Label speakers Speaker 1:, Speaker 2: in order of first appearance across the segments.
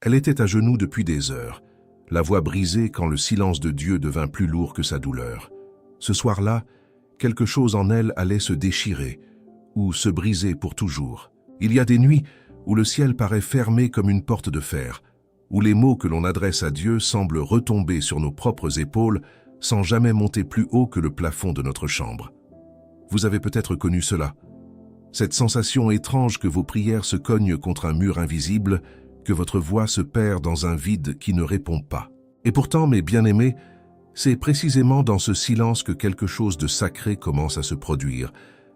Speaker 1: Elle était à genoux depuis des heures, la voix brisée quand le silence de Dieu devint plus lourd que sa douleur. Ce soir-là, quelque chose en elle allait se déchirer ou se briser pour toujours. Il y a des nuits où le ciel paraît fermé comme une porte de fer, où les mots que l'on adresse à Dieu semblent retomber sur nos propres épaules sans jamais monter plus haut que le plafond de notre chambre. Vous avez peut-être connu cela. Cette sensation étrange que vos prières se cognent contre un mur invisible, que votre voix se perd dans un vide qui ne répond pas. Et pourtant, mes bien-aimés, c'est précisément dans ce silence que quelque chose de sacré commence à se produire,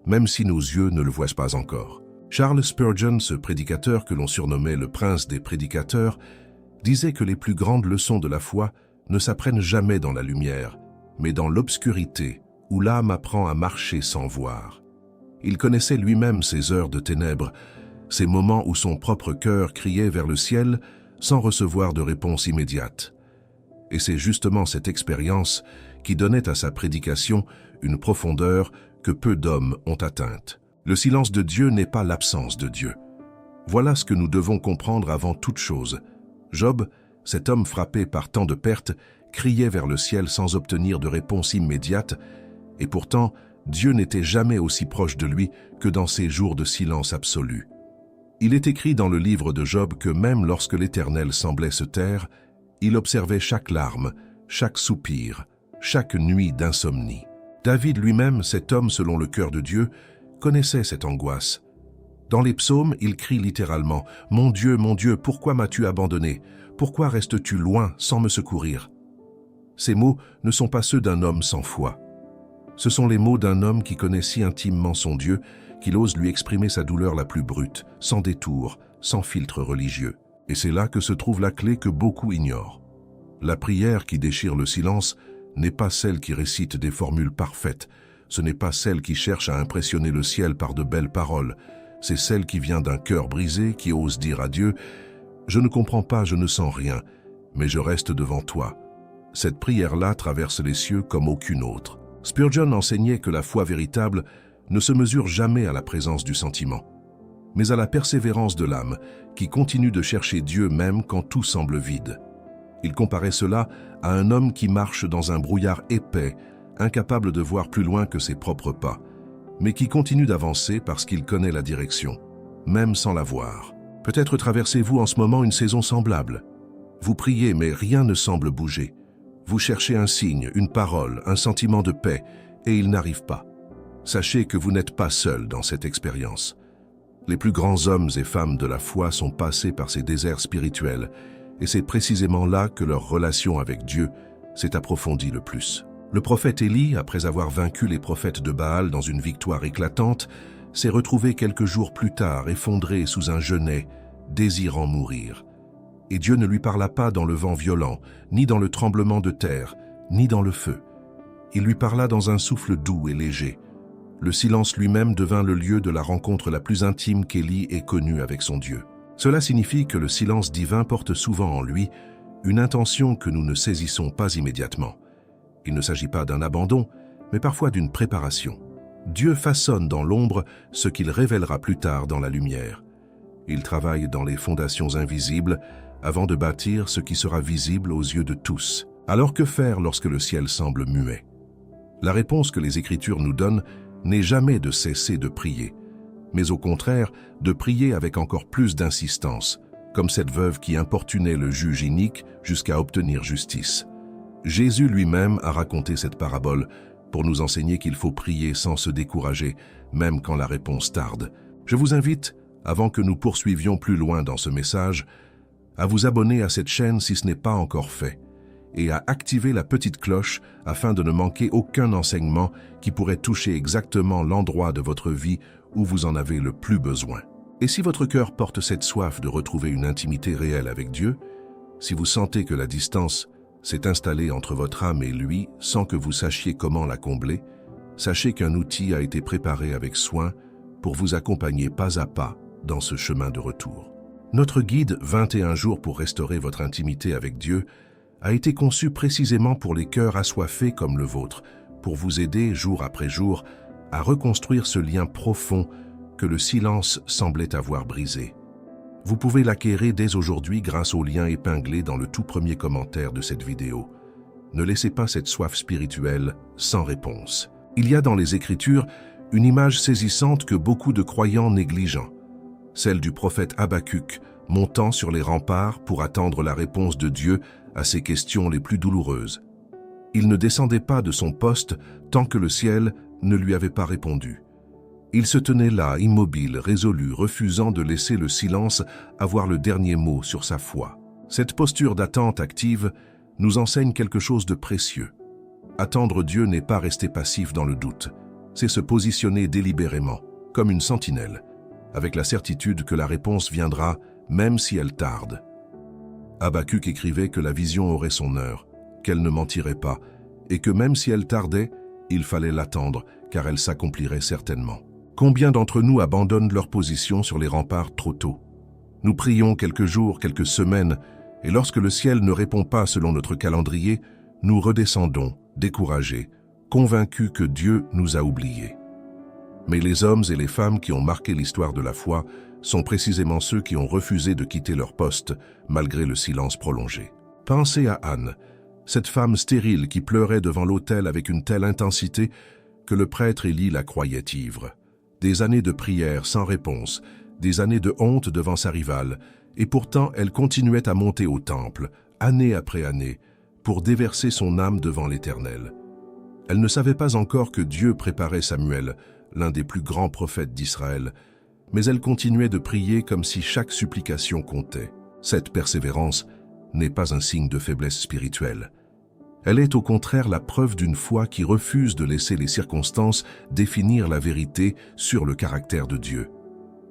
Speaker 1: même si nos yeux ne le voient pas encore. Charles Spurgeon, ce prédicateur que l'on surnommait le prince des prédicateurs, disait que les plus grandes leçons de la foi ne s'apprennent jamais dans la lumière, mais dans l'obscurité, où l'âme apprend à marcher sans voir. Il connaissait lui-même ces heures de ténèbres, ces moments où son propre cœur criait vers le ciel sans recevoir de réponse immédiate. Et c'est justement cette expérience qui donnait à sa prédication une profondeur que peu d'hommes ont atteinte. Le silence de Dieu n'est pas l'absence de Dieu. Voilà ce que nous devons comprendre avant toute chose. Job, cet homme frappé par tant de pertes, criait vers le ciel sans obtenir de réponse immédiate, et pourtant, Dieu n'était jamais aussi proche de lui que dans ces jours de silence absolu. Il est écrit dans le livre de Job que même lorsque l'Éternel semblait se taire, il observait chaque larme, chaque soupir, chaque nuit d'insomnie. David lui-même, cet homme selon le cœur de Dieu, connaissait cette angoisse. Dans les psaumes, il crie littéralement « Mon Dieu, pourquoi m'as-tu abandonné? Pourquoi restes-tu loin sans me secourir ?» Ces mots ne sont pas ceux d'un homme sans foi. Ce sont les mots d'un homme qui connaît si intimement son Dieu qu'il ose lui exprimer sa douleur la plus brute, sans détour, sans filtre religieux. Et c'est là que se trouve la clé que beaucoup ignorent. La prière qui déchire le silence n'est pas celle qui récite des formules parfaites, ce n'est pas celle qui cherche à impressionner le ciel par de belles paroles, c'est celle qui vient d'un cœur brisé qui ose dire à Dieu « Je ne comprends pas, je ne sens rien, mais je reste devant toi ». Cette prière-là traverse les cieux comme aucune autre. Spurgeon enseignait que la foi véritable ne se mesure jamais à la présence du sentiment, mais à la persévérance de l'âme qui continue de chercher Dieu même quand tout semble vide. Il comparait cela à un homme qui marche dans un brouillard épais, incapable de voir plus loin que ses propres pas, mais qui continue d'avancer parce qu'il connaît la direction, même sans la voir. Peut-être traversez-vous en ce moment une saison semblable. Vous priez, mais rien ne semble bouger. Vous cherchez un signe, une parole, un sentiment de paix, et il n'arrive pas. Sachez que vous n'êtes pas seul dans cette expérience. Les plus grands hommes et femmes de la foi sont passés par ces déserts spirituels, et c'est précisément là que leur relation avec Dieu s'est approfondie le plus. Le prophète Élie, après avoir vaincu les prophètes de Baal dans une victoire éclatante, s'est retrouvé quelques jours plus tard effondré sous un genêt, désirant mourir. Et Dieu ne lui parla pas dans le vent violent, ni dans le tremblement de terre, ni dans le feu. Il lui parla dans un souffle doux et léger. Le silence lui-même devint le lieu de la rencontre la plus intime qu'Élie ait connue avec son Dieu. Cela signifie que le silence divin porte souvent en lui une intention que nous ne saisissons pas immédiatement. Il ne s'agit pas d'un abandon, mais parfois d'une préparation. Dieu façonne dans l'ombre ce qu'il révélera plus tard dans la lumière. Il travaille dans les fondations invisibles avant de bâtir ce qui sera visible aux yeux de tous. Alors que faire lorsque le ciel semble muet? La réponse que les Écritures nous donnent n'est jamais de cesser de prier, mais au contraire de prier avec encore plus d'insistance, comme cette veuve qui importunait le juge inique jusqu'à obtenir justice. Jésus lui-même a raconté cette parabole pour nous enseigner qu'il faut prier sans se décourager, même quand la réponse tarde. Je vous invite, avant que nous poursuivions plus loin dans ce message, à vous abonner à cette chaîne si ce n'est pas encore fait, et à activer la petite cloche afin de ne manquer aucun enseignement qui pourrait toucher exactement l'endroit de votre vie où vous en avez le plus besoin. Et si votre cœur porte cette soif de retrouver une intimité réelle avec Dieu, si vous sentez que la distance s'est installée entre votre âme et lui sans que vous sachiez comment la combler, sachez qu'un outil a été préparé avec soin pour vous accompagner pas à pas dans ce chemin de retour. Notre guide 21 jours pour restaurer votre intimité avec Dieu a été conçu précisément pour les cœurs assoiffés comme le vôtre, pour vous aider jour après jour à reconstruire ce lien profond que le silence semblait avoir brisé. Vous pouvez l'acquérir dès aujourd'hui grâce au lien épinglé dans le tout premier commentaire de cette vidéo. Ne laissez pas cette soif spirituelle sans réponse. Il y a dans les Écritures une image saisissante que beaucoup de croyants négligent, celle du prophète Habacuc montant sur les remparts pour attendre la réponse de Dieu à ses questions les plus douloureuses. Il ne descendait pas de son poste tant que le ciel ne lui avait pas répondu. Il se tenait là, immobile, résolu, refusant de laisser le silence avoir le dernier mot sur sa foi. Cette posture d'attente active nous enseigne quelque chose de précieux. Attendre Dieu n'est pas rester passif dans le doute, c'est se positionner délibérément, comme une sentinelle, avec la certitude que la réponse viendra même si elle tarde. Habacuc écrivait que la vision aurait son heure, qu'elle ne mentirait pas, et que même si elle tardait, il fallait l'attendre, car elle s'accomplirait certainement. Combien d'entre nous abandonnent leur position sur les remparts trop tôt? Nous prions quelques jours, quelques semaines, et lorsque le ciel ne répond pas selon notre calendrier, nous redescendons, découragés, convaincus que Dieu nous a oubliés. Mais les hommes et les femmes qui ont marqué l'histoire de la foi sont précisément ceux qui ont refusé de quitter leur poste malgré le silence prolongé. Pensez à Anne, cette femme stérile qui pleurait devant l'autel avec une telle intensité que le prêtre Élie la croyait ivre. Des années de prière sans réponse, des années de honte devant sa rivale, et pourtant elle continuait à monter au temple, année après année, pour déverser son âme devant l'Éternel. Elle ne savait pas encore que Dieu préparait Samuel, l'un des plus grands prophètes d'Israël, mais elle continuait de prier comme si chaque supplication comptait. Cette persévérance n'est pas un signe de faiblesse spirituelle. Elle est au contraire la preuve d'une foi qui refuse de laisser les circonstances définir la vérité sur le caractère de Dieu.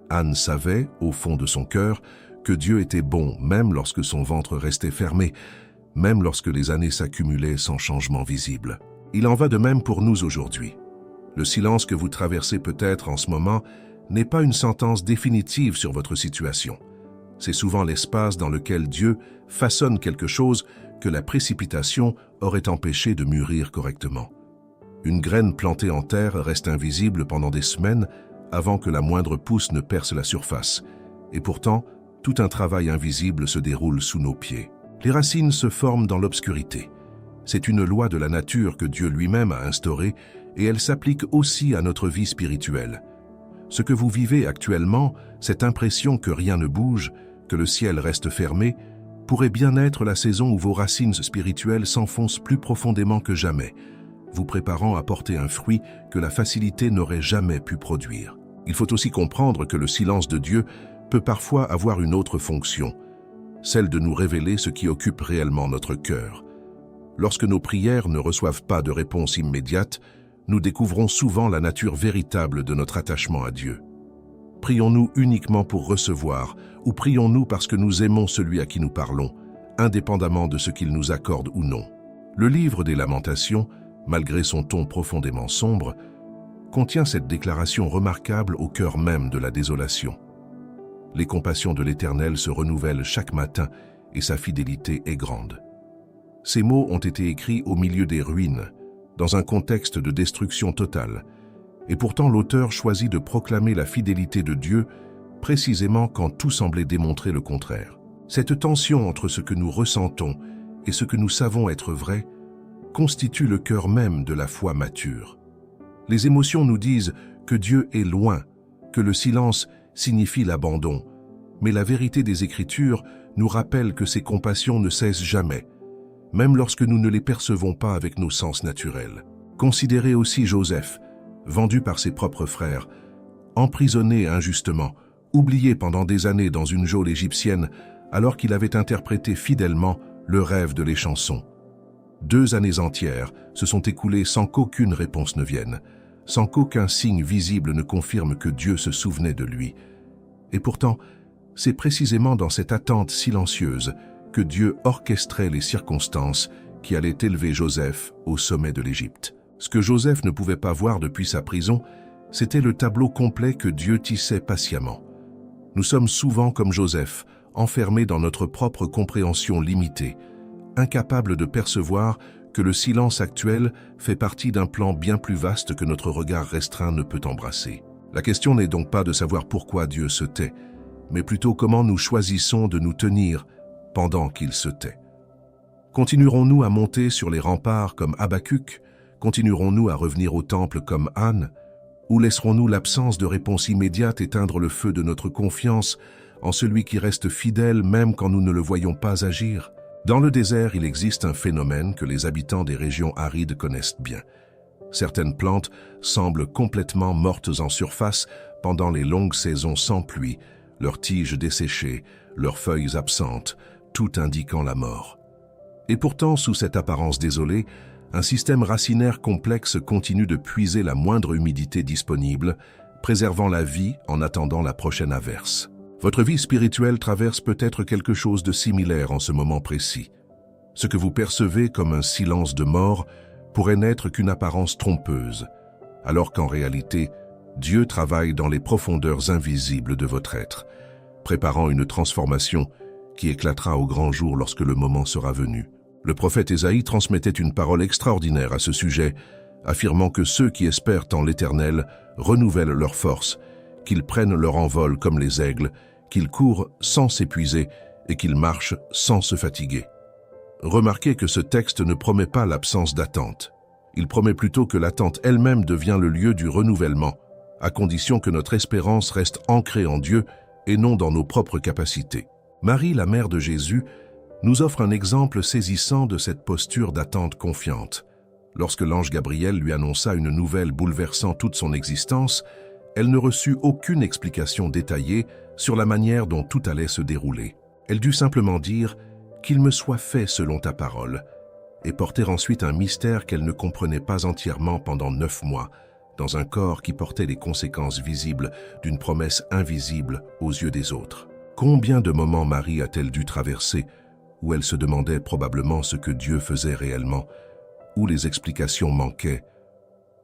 Speaker 1: Anne savait, au fond de son cœur, que Dieu était bon même lorsque son ventre restait fermé, même lorsque les années s'accumulaient sans changement visible. Il en va de même pour nous aujourd'hui. Le silence que vous traversez peut-être en ce moment n'est pas une sentence définitive sur votre situation. C'est souvent l'espace dans lequel Dieu façonne quelque chose que la précipitation aurait empêché de mûrir correctement. Une graine plantée en terre reste invisible pendant des semaines avant que la moindre pousse ne perce la surface. Et pourtant, tout un travail invisible se déroule sous nos pieds. Les racines se forment dans l'obscurité. C'est une loi de la nature que Dieu lui-même a instaurée et elle s'applique aussi à notre vie spirituelle. Ce que vous vivez actuellement, cette impression que rien ne bouge, que le ciel reste fermé, pourrait bien être la saison où vos racines spirituelles s'enfoncent plus profondément que jamais, vous préparant à porter un fruit que la facilité n'aurait jamais pu produire. Il faut aussi comprendre que le silence de Dieu peut parfois avoir une autre fonction, celle de nous révéler ce qui occupe réellement notre cœur. Lorsque nos prières ne reçoivent pas de réponse immédiate, nous découvrons souvent la nature véritable de notre attachement à Dieu. Prions-nous uniquement pour recevoir, ou prions-nous parce que nous aimons celui à qui nous parlons, indépendamment de ce qu'il nous accorde ou non? Le livre des Lamentations, malgré son ton profondément sombre, contient cette déclaration remarquable au cœur même de la désolation. Les compassions de l'Éternel se renouvellent chaque matin et sa fidélité est grande. Ces mots ont été écrits au milieu des ruines, dans un contexte de destruction totale, et pourtant l'auteur choisit de proclamer la fidélité de Dieu précisément quand tout semblait démontrer le contraire. Cette tension entre ce que nous ressentons et ce que nous savons être vrai constitue le cœur même de la foi mature. Les émotions nous disent que Dieu est loin, que le silence signifie l'abandon, mais la vérité des Écritures nous rappelle que ses compassions ne cessent jamais, même lorsque nous ne les percevons pas avec nos sens naturels. Considérez aussi Joseph, vendu par ses propres frères, emprisonné injustement, oublié pendant des années dans une geôle égyptienne alors qu'il avait interprété fidèlement le rêve de l'échanson. 2 années entières se sont écoulées sans qu'aucune réponse ne vienne, sans qu'aucun signe visible ne confirme que Dieu se souvenait de lui. Et pourtant, c'est précisément dans cette attente silencieuse que Dieu orchestrait les circonstances qui allaient élever Joseph au sommet de l'Égypte. Ce que Joseph ne pouvait pas voir depuis sa prison, c'était le tableau complet que Dieu tissait patiemment. Nous sommes souvent comme Joseph, enfermés dans notre propre compréhension limitée, incapables de percevoir que le silence actuel fait partie d'un plan bien plus vaste que notre regard restreint ne peut embrasser. La question n'est donc pas de savoir pourquoi Dieu se tait, mais plutôt comment nous choisissons de nous tenir pendant qu'il se tait. Continuerons-nous à monter sur les remparts comme Habacuc? Continuerons-nous à revenir au temple comme Anne? Ou laisserons-nous l'absence de réponse immédiate éteindre le feu de notre confiance en celui qui reste fidèle même quand nous ne le voyons pas agir? Dans le désert, il existe un phénomène que les habitants des régions arides connaissent bien. Certaines plantes semblent complètement mortes en surface pendant les longues saisons sans pluie, leurs tiges desséchées, leurs feuilles absentes, tout indiquant la mort. Et pourtant, sous cette apparence désolée, un système racinaire complexe continue de puiser la moindre humidité disponible, préservant la vie en attendant la prochaine averse. Votre vie spirituelle traverse peut-être quelque chose de similaire en ce moment précis. Ce que vous percevez comme un silence de mort pourrait n'être qu'une apparence trompeuse, alors qu'en réalité, Dieu travaille dans les profondeurs invisibles de votre être, préparant une transformation qui éclatera au grand jour lorsque le moment sera venu. Le prophète Ésaïe transmettait une parole extraordinaire à ce sujet, affirmant que ceux qui espèrent en l'Éternel renouvellent leurs forces, qu'ils prennent leur envol comme les aigles, qu'ils courent sans s'épuiser et qu'ils marchent sans se fatiguer. Remarquez que ce texte ne promet pas l'absence d'attente. Il promet plutôt que l'attente elle-même devient le lieu du renouvellement, à condition que notre espérance reste ancrée en Dieu et non dans nos propres capacités. Marie, la mère de Jésus, nous offre un exemple saisissant de cette posture d'attente confiante. Lorsque l'ange Gabriel lui annonça une nouvelle bouleversant toute son existence, elle ne reçut aucune explication détaillée sur la manière dont tout allait se dérouler. Elle dut simplement dire « qu'il me soit fait selon ta parole » et porter ensuite un mystère qu'elle ne comprenait pas entièrement pendant 9 mois, dans un corps qui portait les conséquences visibles d'une promesse invisible aux yeux des autres. Combien de moments Marie a-t-elle dû traverser où elle se demandait probablement ce que Dieu faisait réellement, où les explications manquaient,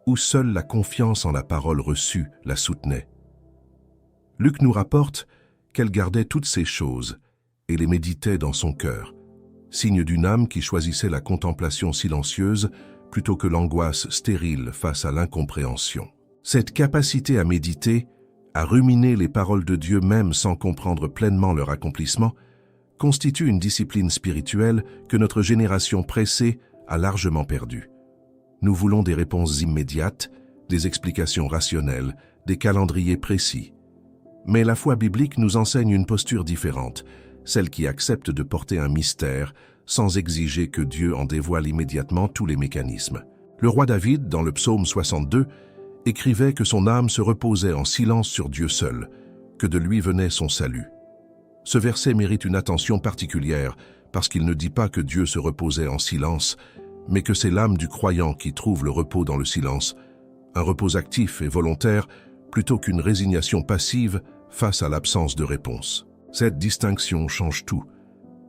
Speaker 1: où seule la confiance en la parole reçue la soutenait. Luc nous rapporte qu'elle gardait toutes ces choses et les méditait dans son cœur, signe d'une âme qui choisissait la contemplation silencieuse plutôt que l'angoisse stérile face à l'incompréhension. Cette capacité à méditer, à ruminer les paroles de Dieu même sans comprendre pleinement leur accomplissement, constitue une discipline spirituelle que notre génération pressée a largement perdue. Nous voulons des réponses immédiates, des explications rationnelles, des calendriers précis. Mais la foi biblique nous enseigne une posture différente, celle qui accepte de porter un mystère sans exiger que Dieu en dévoile immédiatement tous les mécanismes. Le roi David, dans le psaume 62, écrivait que son âme se reposait en silence sur Dieu seul, que de lui venait son salut. Ce verset mérite une attention particulière parce qu'il ne dit pas que Dieu se reposait en silence, mais que c'est l'âme du croyant qui trouve le repos dans le silence, un repos actif et volontaire plutôt qu'une résignation passive face à l'absence de réponse. Cette distinction change tout.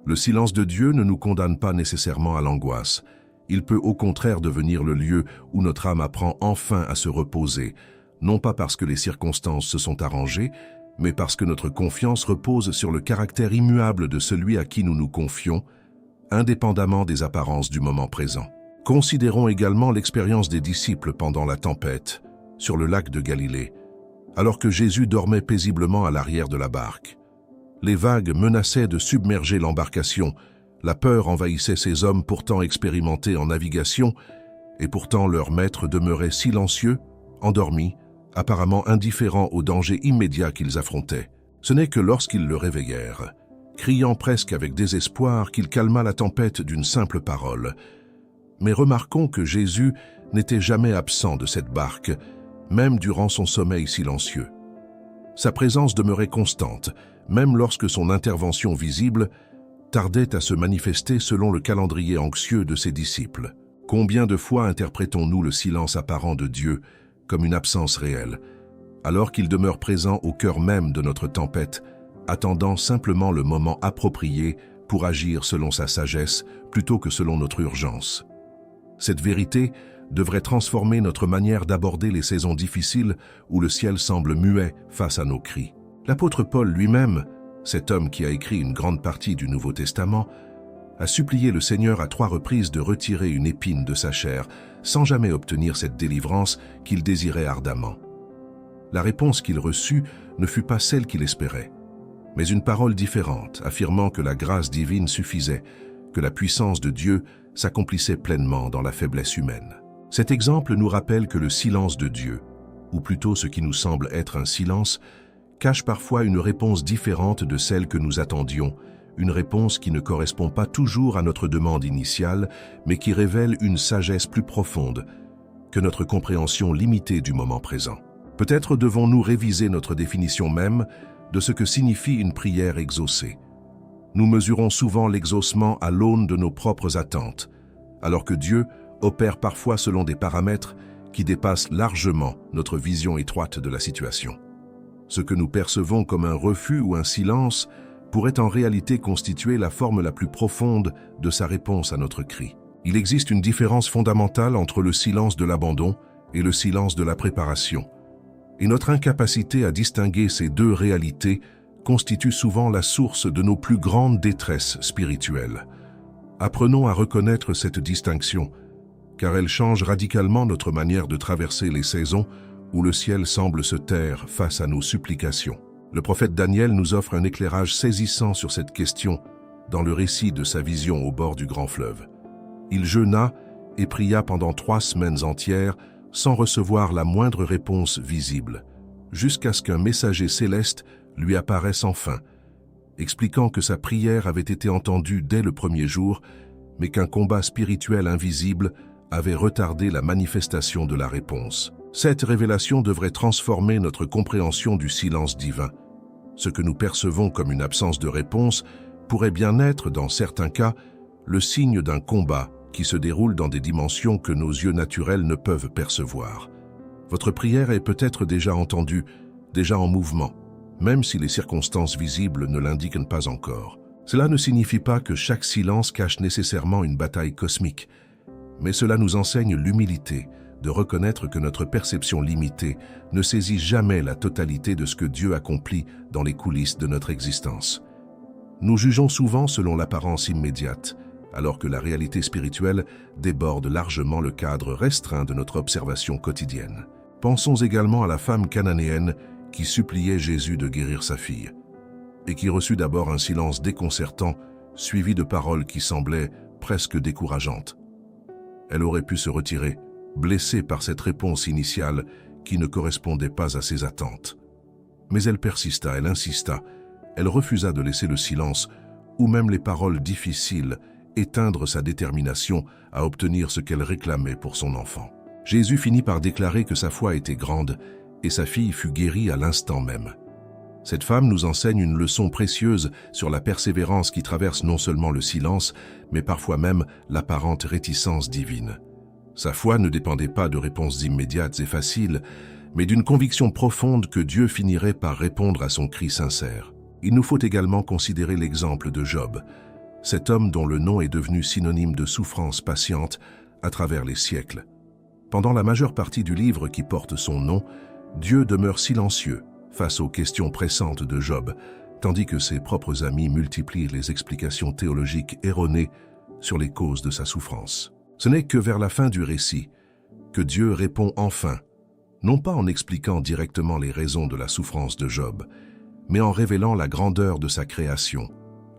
Speaker 1: Le silence de Dieu ne nous condamne pas nécessairement à l'angoisse. Il peut au contraire devenir le lieu où notre âme apprend enfin à se reposer, non pas parce que les circonstances se sont arrangées, mais parce que notre confiance repose sur le caractère immuable de celui à qui nous nous confions, indépendamment des apparences du moment présent. Considérons également l'expérience des disciples pendant la tempête, sur le lac de Galilée, alors que Jésus dormait paisiblement à l'arrière de la barque. Les vagues menaçaient de submerger l'embarcation, la peur envahissait ces hommes pourtant expérimentés en navigation, et pourtant leur maître demeurait silencieux, endormi, apparemment indifférents aux dangers immédiats qu'ils affrontaient. Ce n'est que lorsqu'ils le réveillèrent, criant presque avec désespoir, qu'il calma la tempête d'une simple parole. Mais remarquons que Jésus n'était jamais absent de cette barque, même durant son sommeil silencieux. Sa présence demeurait constante, même lorsque son intervention visible tardait à se manifester selon le calendrier anxieux de ses disciples. Combien de fois interprétons-nous le silence apparent de Dieu comme une absence réelle, alors qu'il demeure présent au cœur même de notre tempête, attendant simplement le moment approprié pour agir selon sa sagesse plutôt que selon notre urgence. Cette vérité devrait transformer notre manière d'aborder les saisons difficiles où le ciel semble muet face à nos cris. L'apôtre Paul lui-même, cet homme qui a écrit une grande partie du Nouveau Testament, a supplié le Seigneur à 3 reprises de retirer une épine de sa chair, sans jamais obtenir cette délivrance qu'il désirait ardemment. La réponse qu'il reçut ne fut pas celle qu'il espérait. mais une parole différente, affirmant que la grâce divine suffisait, que la puissance de Dieu s'accomplissait pleinement dans la faiblesse humaine. Cet exemple nous rappelle que le silence de Dieu, ou plutôt ce qui nous semble être un silence, cache parfois une réponse différente de celle que nous attendions, une réponse qui ne correspond pas toujours à notre demande initiale, mais qui révèle une sagesse plus profonde que notre compréhension limitée du moment présent. Peut-être devons-nous réviser notre définition même de ce que signifie une prière exaucée. Nous mesurons souvent l'exaucement à l'aune de nos propres attentes, alors que Dieu opère parfois selon des paramètres qui dépassent largement notre vision étroite de la situation. Ce que nous percevons comme un refus ou un silence pourrait en réalité constituer la forme la plus profonde de sa réponse à notre cri. Il existe une différence fondamentale entre le silence de l'abandon et le silence de la préparation. Et notre incapacité à distinguer ces deux réalités constitue souvent la source de nos plus grandes détresses spirituelles. Apprenons à reconnaître cette distinction, car elle change radicalement notre manière de traverser les saisons où le ciel semble se taire face à nos supplications. Le prophète Daniel nous offre un éclairage saisissant sur cette question dans le récit de sa vision au bord du grand fleuve. Il jeûna et pria pendant 3 semaines entières sans recevoir la moindre réponse visible, jusqu'à ce qu'un messager céleste lui apparaisse enfin, expliquant que sa prière avait été entendue dès le premier jour, mais qu'un combat spirituel invisible avait retardé la manifestation de la réponse. Cette révélation devrait transformer notre compréhension du silence divin. Ce que nous percevons comme une absence de réponse pourrait bien être, dans certains cas, le signe d'un combat qui se déroule dans des dimensions que nos yeux naturels ne peuvent percevoir. Votre prière est peut-être déjà entendue, déjà en mouvement, même si les circonstances visibles ne l'indiquent pas encore. Cela ne signifie pas que chaque silence cache nécessairement une bataille cosmique, mais cela nous enseigne l'humilité de reconnaître que notre perception limitée ne saisit jamais la totalité de ce que Dieu accomplit dans les coulisses de notre existence. Nous jugeons souvent selon l'apparence immédiate, alors que la réalité spirituelle déborde largement le cadre restreint de notre observation quotidienne. Pensons également à la femme cananéenne qui suppliait Jésus de guérir sa fille, et qui reçut d'abord un silence déconcertant, suivi de paroles qui semblaient presque décourageantes. Elle aurait pu se retirer, blessée par cette réponse initiale qui ne correspondait pas à ses attentes. Mais elle persista, elle insista, elle refusa de laisser le silence, ou même les paroles difficiles, éteindre sa détermination à obtenir ce qu'elle réclamait pour son enfant. Jésus finit par déclarer que sa foi était grande et sa fille fut guérie à l'instant même. Cette femme nous enseigne une leçon précieuse sur la persévérance qui traverse non seulement le silence, mais parfois même l'apparente réticence divine. Sa foi ne dépendait pas de réponses immédiates et faciles, mais d'une conviction profonde que Dieu finirait par répondre à son cri sincère. Il nous faut également considérer l'exemple de Job, cet homme dont le nom est devenu synonyme de souffrance patiente à travers les siècles. Pendant la majeure partie du livre qui porte son nom, Dieu demeure silencieux face aux questions pressantes de Job, tandis que ses propres amis multiplient les explications théologiques erronées sur les causes de sa souffrance. Ce n'est que vers la fin du récit que Dieu répond enfin, non pas en expliquant directement les raisons de la souffrance de Job, mais en révélant la grandeur de sa création,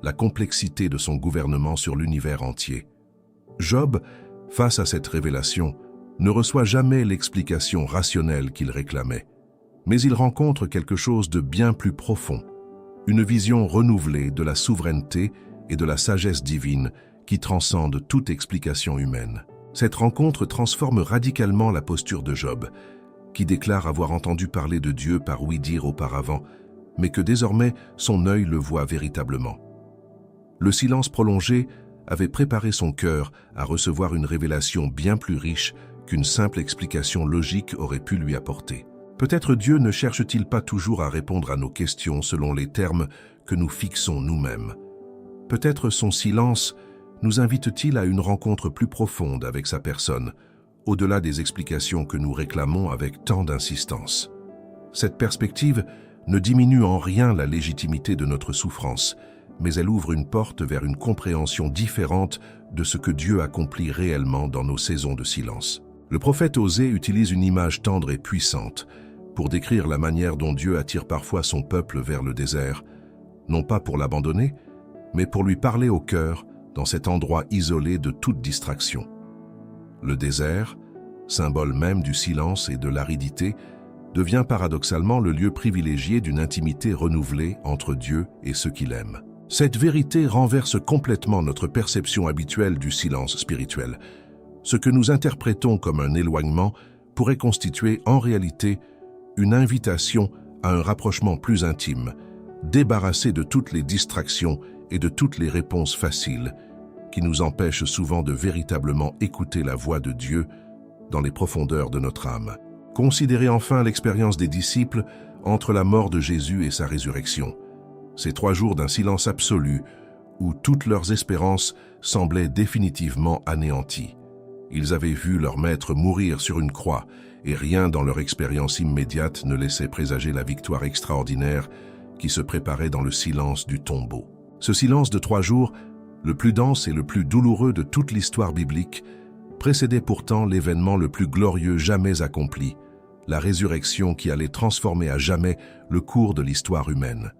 Speaker 1: la complexité de son gouvernement sur l'univers entier. Job, face à cette révélation, ne reçoit jamais l'explication rationnelle qu'il réclamait, mais il rencontre quelque chose de bien plus profond, une vision renouvelée de la souveraineté et de la sagesse divine qui transcende toute explication humaine. Cette rencontre transforme radicalement la posture de Job, qui déclare avoir entendu parler de Dieu par ouï-dire auparavant, mais que désormais son œil le voit véritablement. Le silence prolongé avait préparé son cœur à recevoir une révélation bien plus riche qu'une simple explication logique aurait pu lui apporter. Peut-être Dieu ne cherche-t-il pas toujours à répondre à nos questions selon les termes que nous fixons nous-mêmes. Peut-être son silence nous invite-t-il à une rencontre plus profonde avec sa personne, au-delà des explications que nous réclamons avec tant d'insistance. Cette perspective ne diminue en rien la légitimité de notre souffrance, mais elle ouvre une porte vers une compréhension différente de ce que Dieu accomplit réellement dans nos saisons de silence. Le prophète Osée utilise une image tendre et puissante pour décrire la manière dont Dieu attire parfois son peuple vers le désert, non pas pour l'abandonner, mais pour lui parler au cœur dans cet endroit isolé de toute distraction. Le désert, symbole même du silence et de l'aridité, devient paradoxalement le lieu privilégié d'une intimité renouvelée entre Dieu et ceux qu'il aime. Cette vérité renverse complètement notre perception habituelle du silence spirituel. Ce que nous interprétons comme un éloignement pourrait constituer en réalité une invitation à un rapprochement plus intime, débarrassé de toutes les distractions et de toutes les réponses faciles qui nous empêchent souvent de véritablement écouter la voix de Dieu dans les profondeurs de notre âme. Considérez enfin l'expérience des disciples entre la mort de Jésus et sa résurrection. Ces 3 jours d'un silence absolu où toutes leurs espérances semblaient définitivement anéanties. Ils avaient vu leur maître mourir sur une croix et rien dans leur expérience immédiate ne laissait présager la victoire extraordinaire qui se préparait dans le silence du tombeau. Ce silence de 3 jours, le plus dense et le plus douloureux de toute l'histoire biblique, précédait pourtant l'événement le plus glorieux jamais accompli, la résurrection qui allait transformer à jamais le cours de l'histoire humaine.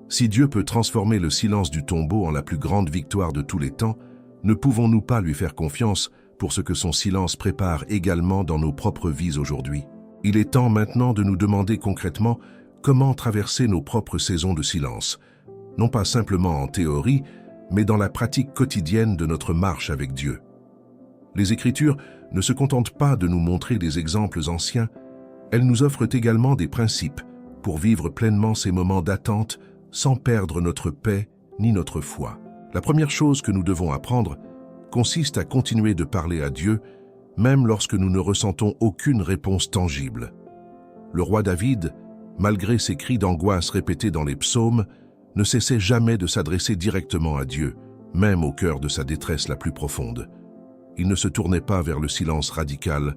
Speaker 1: Si Dieu peut transformer le silence du tombeau en la plus grande victoire de tous les temps, ne pouvons-nous pas lui faire confiance pour ce que son silence prépare également dans nos propres vies aujourd'hui? Il est temps maintenant de nous demander concrètement comment traverser nos propres saisons de silence, non pas simplement en théorie, mais dans la pratique quotidienne de notre marche avec Dieu. Les Écritures ne se contentent pas de nous montrer des exemples anciens, elles nous offrent également des principes pour vivre pleinement ces moments d'attente sans perdre notre paix ni notre foi. La première chose que nous devons apprendre consiste à continuer de parler à Dieu, même lorsque nous ne ressentons aucune réponse tangible. Le roi David, malgré ses cris d'angoisse répétés dans les psaumes, ne cessait jamais de s'adresser directement à Dieu, même au cœur de sa détresse la plus profonde. Il ne se tournait pas vers le silence radical,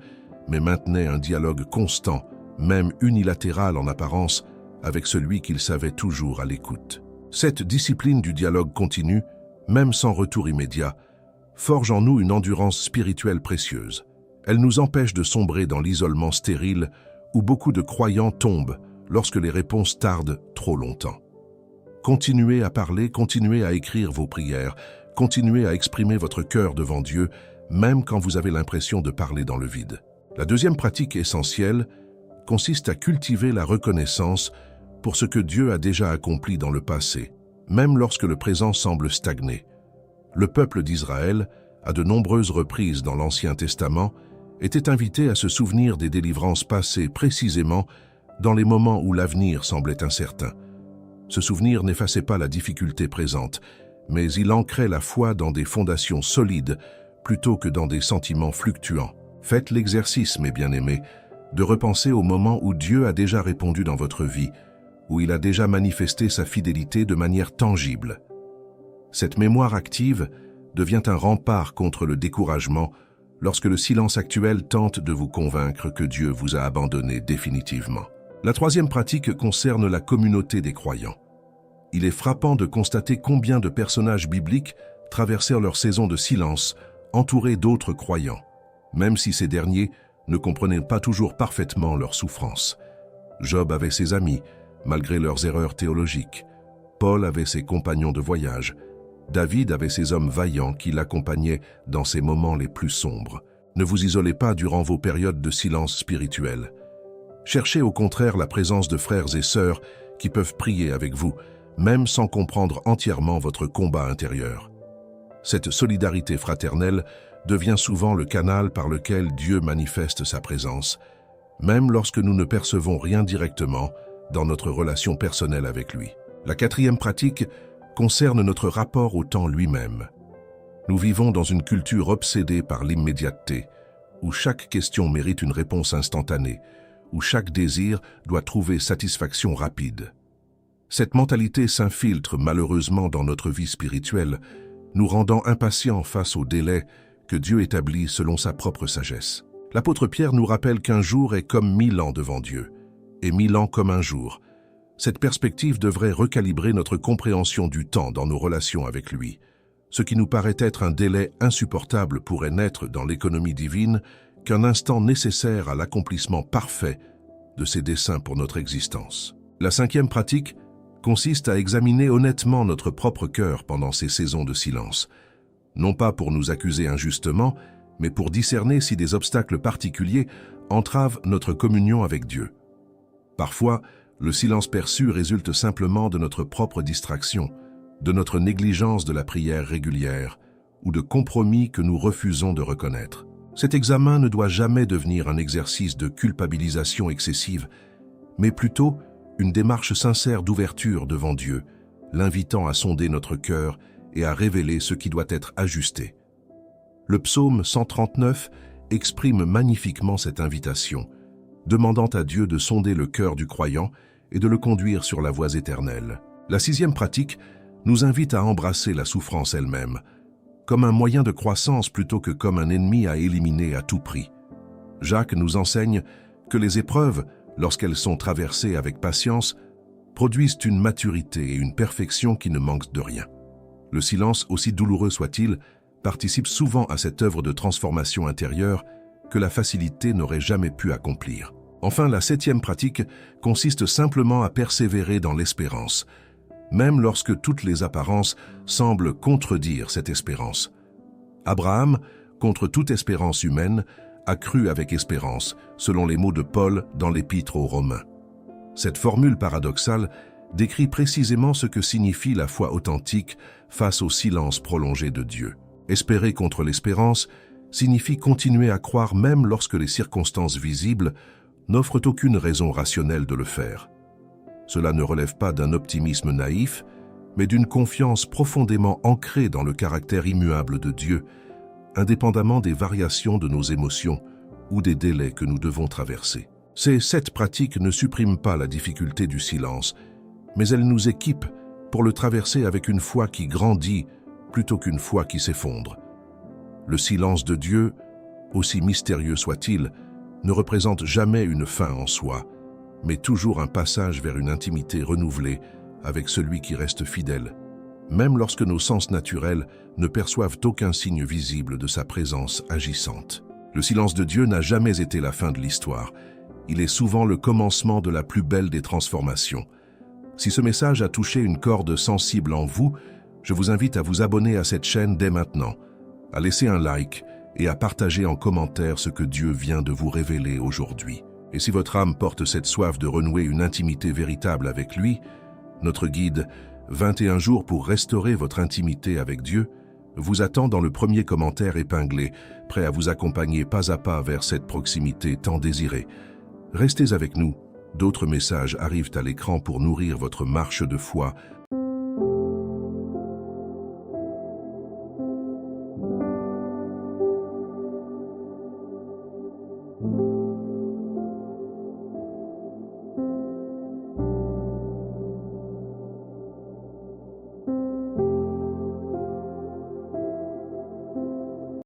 Speaker 1: mais maintenait un dialogue constant, même unilatéral en apparence, avec celui qu'il savait toujours à l'écoute. Cette discipline du dialogue continu, même sans retour immédiat, forge en nous une endurance spirituelle précieuse. Elle nous empêche de sombrer dans l'isolement stérile où beaucoup de croyants tombent lorsque les réponses tardent trop longtemps. Continuez à parler, continuez à écrire vos prières, continuez à exprimer votre cœur devant Dieu, même quand vous avez l'impression de parler dans le vide. La deuxième pratique essentielle consiste à cultiver la reconnaissance pour ce que Dieu a déjà accompli dans le passé, même lorsque le présent semble stagner. Le peuple d'Israël, à de nombreuses reprises dans l'Ancien Testament, était invité à se souvenir des délivrances passées précisément dans les moments où l'avenir semblait incertain. Ce souvenir n'effaçait pas la difficulté présente, mais il ancrait la foi dans des fondations solides plutôt que dans des sentiments fluctuants. Faites l'exercice, mes bien-aimés, de repenser au moment où Dieu a déjà répondu dans votre vie, où il a déjà manifesté sa fidélité de manière tangible. Cette mémoire active devient un rempart contre le découragement lorsque le silence actuel tente de vous convaincre que Dieu vous a abandonné définitivement. La troisième pratique concerne la communauté des croyants. Il est frappant de constater combien de personnages bibliques traversèrent leur saison de silence, entourés d'autres croyants, même si ces derniers ne comprenaient pas toujours parfaitement leurs souffrances. Job avait ses amis, malgré leurs erreurs théologiques. Paul avait ses compagnons de voyage. David avait ses hommes vaillants qui l'accompagnaient dans ses moments les plus sombres. Ne vous isolez pas durant vos périodes de silence spirituel. Cherchez au contraire la présence de frères et sœurs qui peuvent prier avec vous, même sans comprendre entièrement votre combat intérieur. Cette solidarité fraternelle devient souvent le canal par lequel Dieu manifeste sa présence, même lorsque nous ne percevons rien directement dans notre relation personnelle avec lui. La quatrième pratique concerne notre rapport au temps lui-même. Nous vivons dans une culture obsédée par l'immédiateté, où chaque question mérite une réponse instantanée, où chaque désir doit trouver satisfaction rapide. Cette mentalité s'infiltre malheureusement dans notre vie spirituelle, nous rendant impatients face aux délais que Dieu établit selon sa propre sagesse. L'apôtre Pierre nous rappelle qu'un jour est comme 1000 ans devant Dieu, et 1000 ans comme un jour. Cette perspective devrait recalibrer notre compréhension du temps dans nos relations avec lui. Ce qui nous paraît être un délai insupportable pourrait n'être dans l'économie divine qu'un instant nécessaire à l'accomplissement parfait de ses desseins pour notre existence. La cinquième pratique consiste à examiner honnêtement notre propre cœur pendant ces saisons de silence, non pas pour nous accuser injustement, mais pour discerner si des obstacles particuliers entravent notre communion avec Dieu. Parfois, le silence perçu résulte simplement de notre propre distraction, de notre négligence de la prière régulière ou de compromis que nous refusons de reconnaître. Cet examen ne doit jamais devenir un exercice de culpabilisation excessive, mais plutôt une démarche sincère d'ouverture devant Dieu, l'invitant à sonder notre cœur et à révéler ce qui doit être ajusté. Le psaume 139 exprime magnifiquement cette invitation, demandant à Dieu de sonder le cœur du croyant et de le conduire sur la voie éternelle. La 6e pratique nous invite à embrasser la souffrance elle-même, comme un moyen de croissance plutôt que comme un ennemi à éliminer à tout prix. Jacques nous enseigne que les épreuves, lorsqu'elles sont traversées avec patience, produisent une maturité et une perfection qui ne manquent de rien. Le silence, aussi douloureux soit-il, participe souvent à cette œuvre de transformation intérieure que la facilité n'aurait jamais pu accomplir. Enfin, la 7e pratique consiste simplement à persévérer dans l'espérance, même lorsque toutes les apparences semblent contredire cette espérance. Abraham, contre toute espérance humaine, a cru avec espérance, selon les mots de Paul dans l'Épître aux Romains. Cette formule paradoxale décrit précisément ce que signifie la foi authentique face au silence prolongé de Dieu. Espérer contre l'espérance signifie continuer à croire même lorsque les circonstances visibles n'offrent aucune raison rationnelle de le faire. Cela ne relève pas d'un optimisme naïf, mais d'une confiance profondément ancrée dans le caractère immuable de Dieu, indépendamment des variations de nos émotions ou des délais que nous devons traverser. Ces 7 pratiques ne suppriment pas la difficulté du silence, mais elles nous équipent pour le traverser avec une foi qui grandit plutôt qu'une foi qui s'effondre. Le silence de Dieu, aussi mystérieux soit-il, ne représente jamais une fin en soi, mais toujours un passage vers une intimité renouvelée avec celui qui reste fidèle, même lorsque nos sens naturels ne perçoivent aucun signe visible de sa présence agissante. Le silence de Dieu n'a jamais été la fin de l'histoire. Il est souvent le commencement de la plus belle des transformations. Si ce message a touché une corde sensible en vous, je vous invite à vous abonner à cette chaîne dès maintenant, à laisser un like et à partager en commentaire ce que Dieu vient de vous révéler aujourd'hui. Et si votre âme porte cette soif de renouer une intimité véritable avec lui, notre guide « 21 jours pour restaurer votre intimité avec Dieu » vous attend dans le premier commentaire épinglé, prêt à vous accompagner pas à pas vers cette proximité tant désirée. Restez avec nous, d'autres messages arrivent à l'écran pour nourrir votre marche de foi